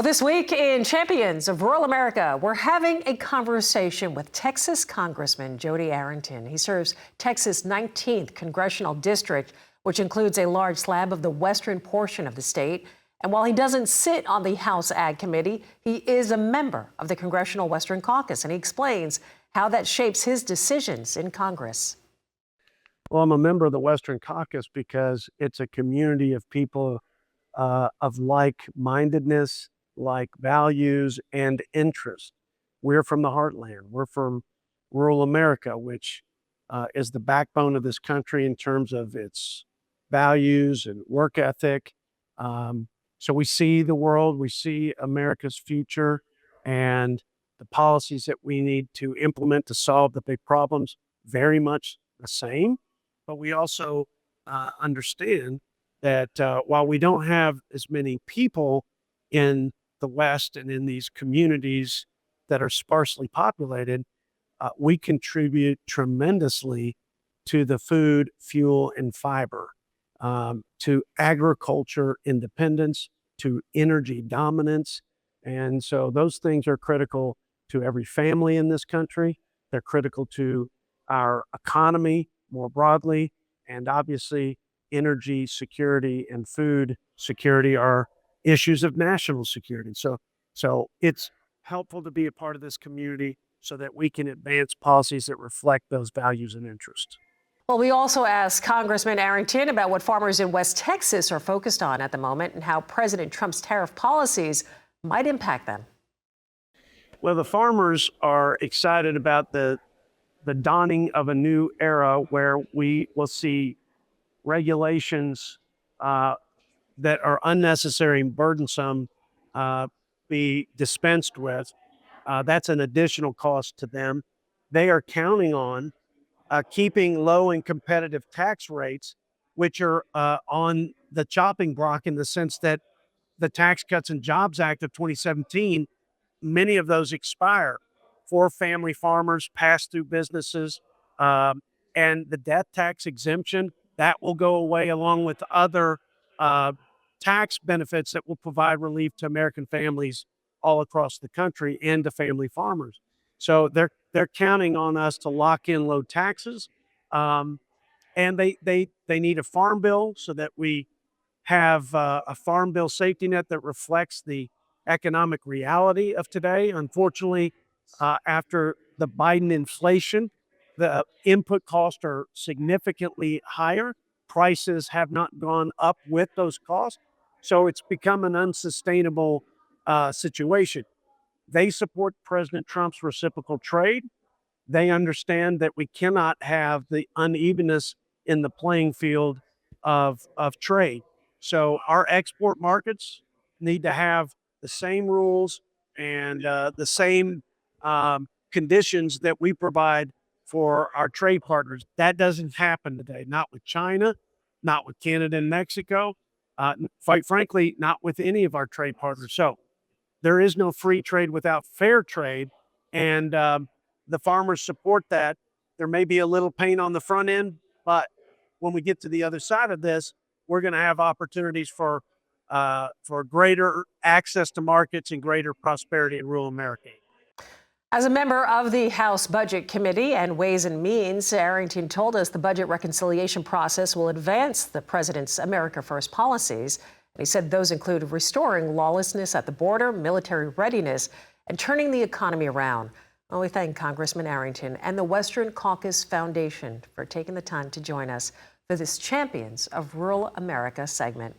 Well, this week in Champions of Rural America, we're having a conversation with Texas Congressman Jodey Arrington. He serves Texas' 19th Congressional District, which includes a large slab of the western portion of the state. And while he doesn't sit on the House Ag Committee, he is a member of the Congressional Western Caucus, and he explains how that shapes his decisions in Congress. Well, I'm a member of the Western Caucus because it's a community of people of like-mindedness, like values and interests. We're from the heartland. We're from rural America, which is the backbone of this country in terms of its values and work ethic. So we see the world, we see America's future and the policies that we need to implement to solve the big problems very much the same. But we also understand that while we don't have as many people in the West and in these communities that are sparsely populated, we contribute tremendously to the food, fuel, and fiber, to agriculture independence, to energy dominance. And so those things are critical to every family in this country. They're critical to our economy more broadly. And obviously, energy security and food security are issues of national security. So it's helpful to be a part of this community so that we can advance policies that reflect those values and interests. Well, we also asked Congressman Arrington about what farmers in West Texas are focused on at the moment and how President Trump's tariff policies might impact them. Well, the farmers are excited about the dawning of a new era where we will see regulations that are unnecessary and burdensome be dispensed with. That's an additional cost to them. They are counting on keeping low and competitive tax rates, which are on the chopping block in the sense that the Tax Cuts and Jobs Act of 2017, many of those expire for family farmers, pass-through businesses, and the death tax exemption, that will go away along with other tax benefits that will provide relief to American families all across the country and to family farmers. So they're counting on us to lock in low taxes, and they need a farm bill so that we have a farm bill safety net that reflects the economic reality of today. Unfortunately, after the Biden inflation, the input costs are significantly higher. Prices have not gone up with those costs. So it's become an unsustainable situation. They support President Trump's reciprocal trade. They understand that we cannot have the unevenness in the playing field of trade. So our export markets need to have the same rules and the same conditions that we provide for our trade partners. That doesn't happen today, not with China, not with Canada and Mexico, quite frankly, not with any of our trade partners. So there is no free trade without fair trade, and the farmers support that. There may be a little pain on the front end, but when we get to the other side of this, we're going to have opportunities for greater access to markets and greater prosperity in rural America. As a member of the House Budget Committee and Ways and Means, Arrington told us the budget reconciliation process will advance the president's America First policies. And he said those include restoring lawlessness at the border, military readiness, and turning the economy around. Well, we thank Congressman Arrington and the Western Caucus Foundation for taking the time to join us for this Champions of Rural America segment.